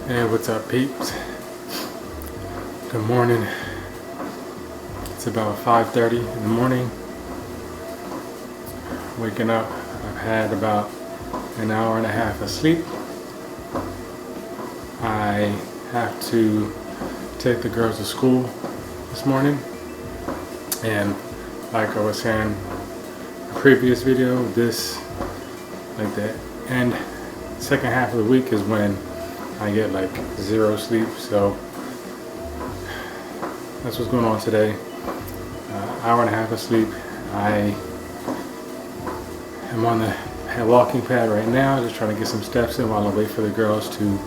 Hey, what's up, peeps? Good morning. It's about 5:30 in the morning. Waking up. I've had about an hour and a half of sleep. I have to take the girls to school this morning, and like I was saying in the previous video, the second half of the week is when I get like zero sleep. So that's what's going on today. Hour and a half of sleep. I am on the walking pad right now, just trying to get some steps in while I wait for the girls to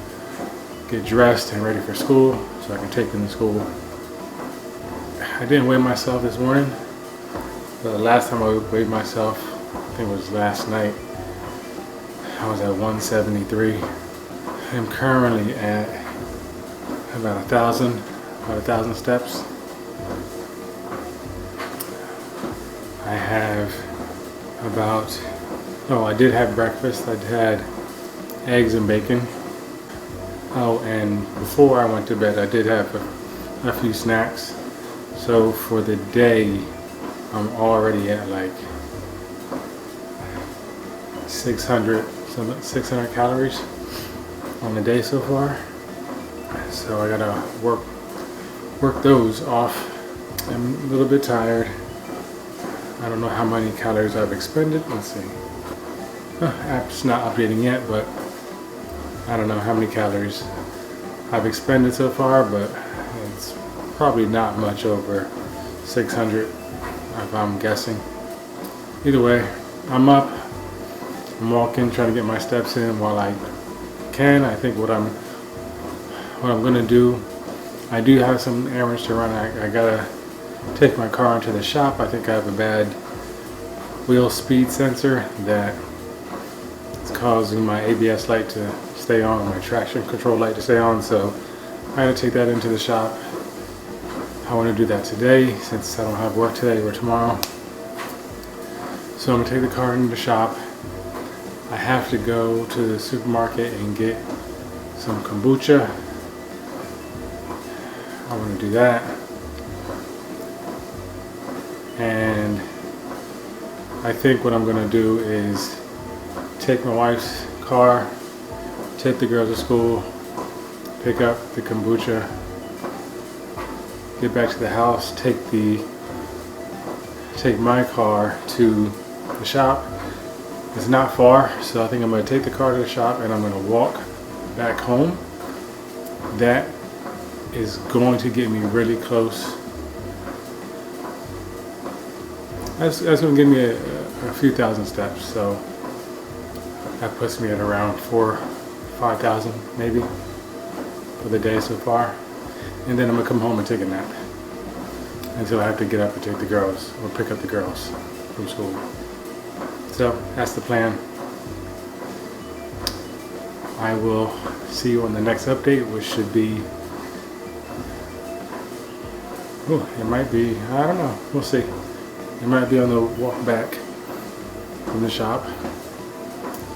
get dressed and ready for school so I can take them to school. I didn't weigh myself this morning. The last time I weighed myself, I think it was last night, I was at 173. I'm currently at about 1,000 steps. I did have breakfast. I had eggs and bacon. Oh, and before I went to bed, I did have a few snacks. So for the day, I'm already at like 600 calories on the day so far. So I gotta work those off. I'm a little bit tired. I don't know how many calories I've expended. Let's see. App's not updating yet, but I don't know how many calories I've expended so far, but it's probably not much over 600 if I'm guessing. Either way, I'm up. I'm walking, trying to get my steps in while I can. I think what I'm gonna do, I do have some errands to run. I gotta take my car into the shop. I think I have a bad wheel speed sensor that is causing my ABS light to stay on, my traction control light to stay on, so I gotta take that into the shop. I want to do that today since I don't have work today or tomorrow. So I'm gonna take the car into the shop. I have to go to the supermarket and get some kombucha. I want to do that. And I think what I'm going to do is take my wife's car, take the girls to school, pick up the kombucha, get back to the house, take my car to the shop. It's not far, so I think I'm going to take the car to the shop and I'm going to walk back home. That is going to get me really close. That's going to give me a few thousand steps, so that puts me at around 5,000 maybe for the day so far. And then I'm going to come home and take a nap until I have to get up and take the girls or pick up the girls from school. So that's the plan. I will see you on the next update, which should be, it might be, I don't know, we'll see. It might be on the walk back from the shop,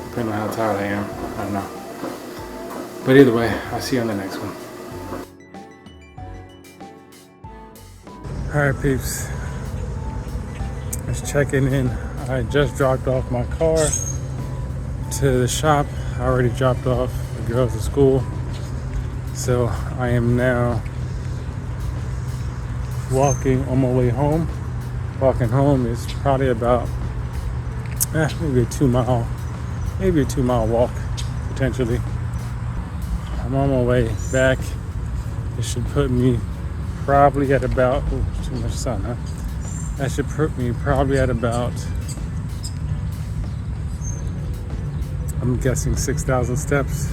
depending on how tired I am, I don't know. But either way, I'll see you on the next one. Alright peeps, just checking in. I just dropped off my car to the shop. I already dropped off the girls at school. So I am now walking on my way home. Walking home is probably about maybe a 2 mile walk potentially. I'm on my way back. It should put me probably at about, too much sun, huh? That should put me probably at about, I'm guessing 6,000 steps,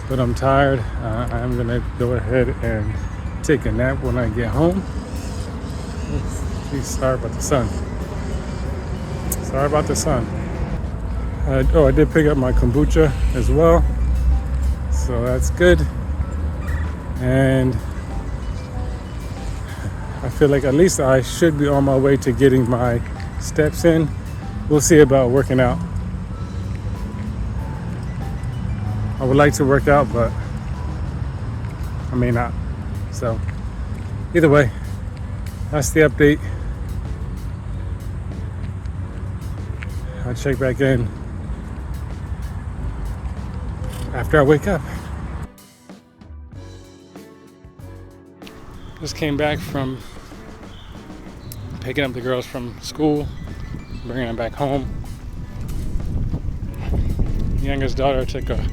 but I'm tired. I'm gonna go ahead and take a nap when I get home. Geez, sorry about the sun. I did pick up my kombucha as well, so that's good. And I feel like at least I should be on my way to getting my steps in. We'll see about working out. I would like to work out, but I may not. So either way, that's the update. I'll check back in after I wake up. Just came back from picking up the girls from school, bringing them back home. Youngest daughter took a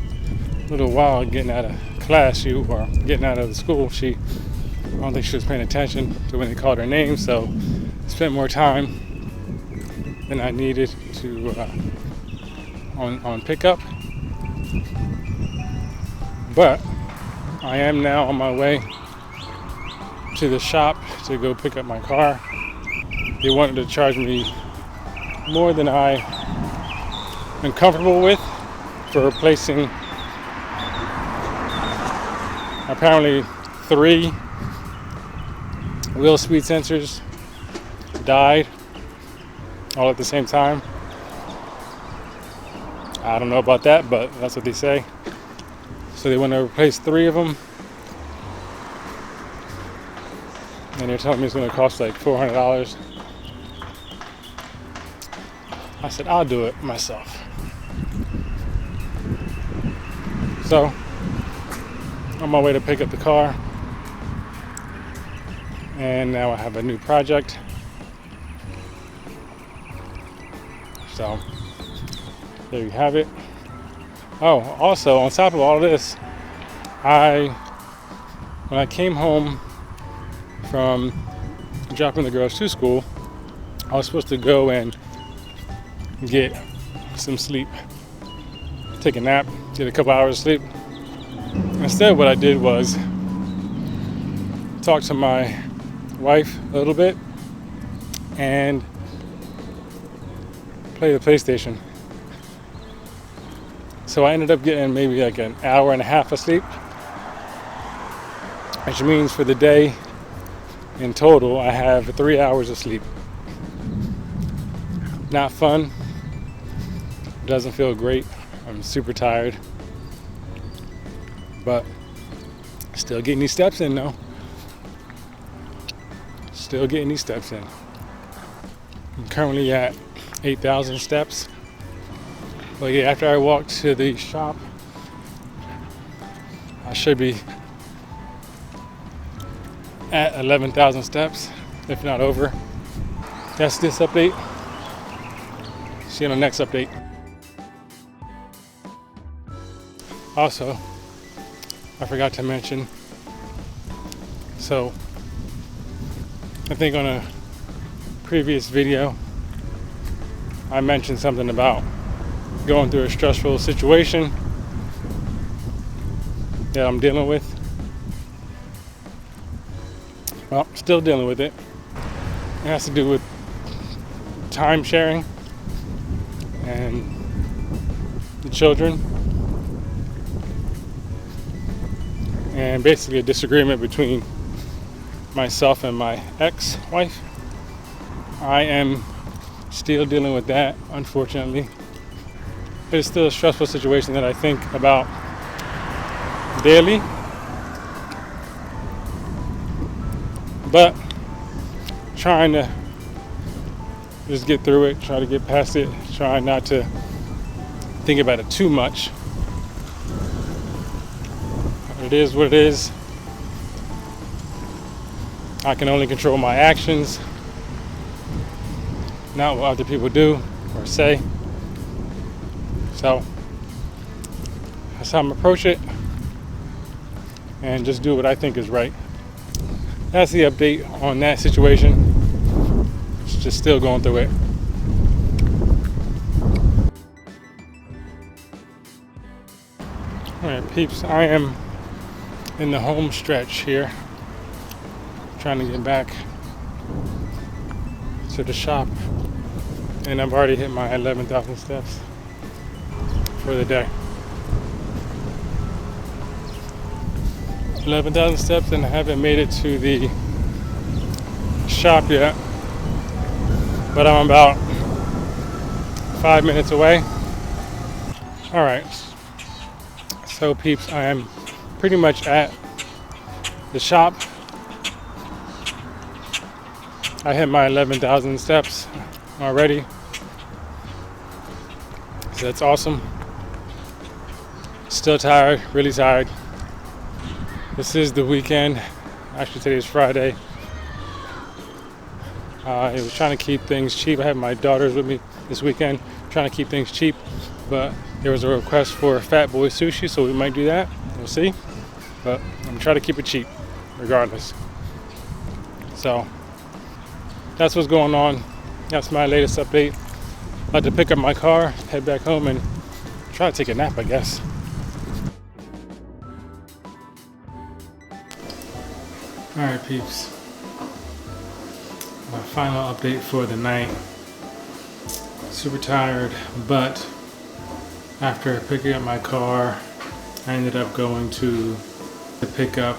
little while getting out of class, or getting out of the school. I don't think she was paying attention to when they called her name, so spent more time than I needed to on pickup. But I am now on my way to the shop to go pick up my car. They wanted to charge me more than I am comfortable with for replacing apparently 3 wheel speed sensors died all at the same time. I don't know about that, but that's what they say. So they want to replace 3 of them, and they're telling me it's going to cost like $400. I said I'll do it myself. So on my way to pick up the car, and now I have a new project. So there you have it. Oh, also on top of all of this, when I came home from dropping the girls to school, I was supposed to go and get some sleep, take a nap, get a couple hours of sleep. Instead, what I did was talk to my wife a little bit and play the PlayStation. So I ended up getting maybe like an hour and a half of sleep, which means for the day in total I have 3 hours of sleep. Not fun. Doesn't feel great. I'm super tired, but still getting these steps in though. Still getting these steps in. I'm currently at 8,000 steps. But yeah, after I walk to the shop, I should be at 11,000 steps, if not over. That's this update. See you on the next update. Also, I forgot to mention, so I think on a previous video I mentioned something about going through a stressful situation that I'm dealing with. Well, still dealing with it. It has to do with time sharing and the children, and basically a disagreement between myself and my ex-wife. I am still dealing with that, unfortunately. It's still a stressful situation that I think about daily. But trying to just get through it, try to get past it, try not to think about it too much. It is what it is. I can only control my actions, not what other people do or say. So that's how I'm approach it, and just do what I think is right. That's the update on that situation. It's just still going through it. Alright peeps, I am in the home stretch here, trying to get back to the shop, and I've already hit my 11,000 steps for the day. 11,000 steps, and I haven't made it to the shop yet, but I'm about 5 minutes away. Alright, so peeps, I am pretty much at the shop. I hit my 11,000 steps already, so that's awesome. Still tired, really tired. This is the weekend. Actually, today is Friday. I was trying to keep things cheap. I had my daughters with me this weekend, trying to keep things cheap, but there was a request for Fat Boy Sushi, so we might do that. We'll see. But I'm trying to keep it cheap, regardless. So that's what's going on. That's my latest update. I had to pick up my car, head back home, and try to take a nap, I guess. Alright, peeps. My final update for the night. Super tired, but after picking up my car, I ended up going to pick up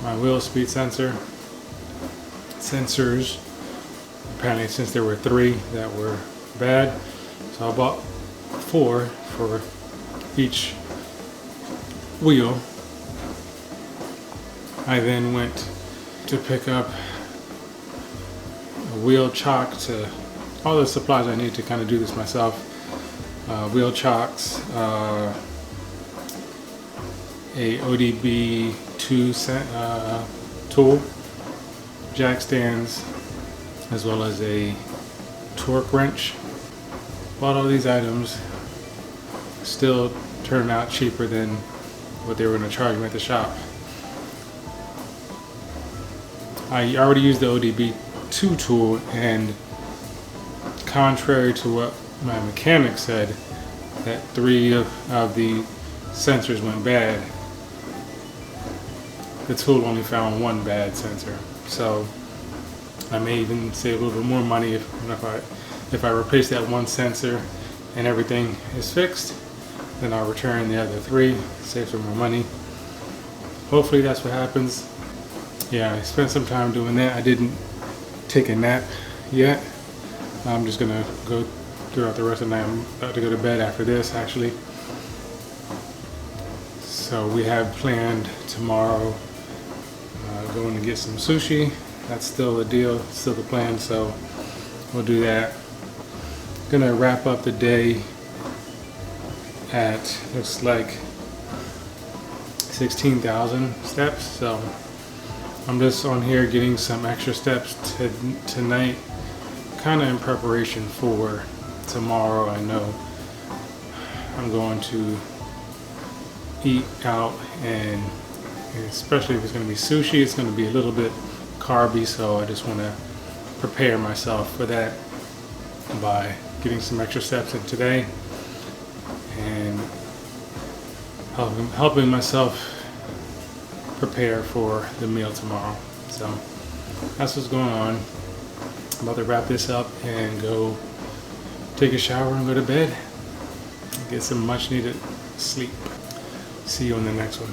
my wheel speed sensors. Apparently, since there were 3 that were bad, so I bought 4 for each wheel. I then went to pick up a wheel chock, to all the supplies I need to kind of do this myself. Wheel chocks, a ODB 2 tool, jack stands, as well as a torque wrench. Bought all these items, still turned out cheaper than what they were going to charge me at the shop. I already used the ODB 2 tool, and contrary to what my mechanic said, that 3 of the sensors went bad. The tool only found 1 bad sensor, so I may even save a little bit more money if I replace that 1 sensor and everything is fixed. Then I'll return the other 3, save some more money. Hopefully that's what happens. Yeah, I spent some time doing that. I didn't take a nap yet. I'm just gonna go throughout the rest of the night. I'm about to go to bed after this, actually. So we have planned tomorrow going to get some sushi. That's still the deal, still the plan, so we'll do that. Gonna wrap up the day at, looks like 16,000 steps, so I'm just on here getting some extra steps tonight, kind of in preparation for tomorrow. I know I'm going to eat out, and especially if it's going to be sushi, it's going to be a little bit carby, so I just want to prepare myself for that by getting some extra steps in today and helping myself prepare for the meal tomorrow. So that's what's going on. I'm about to wrap this up and go take a shower and go to bed, get some much needed sleep. See you on the next one.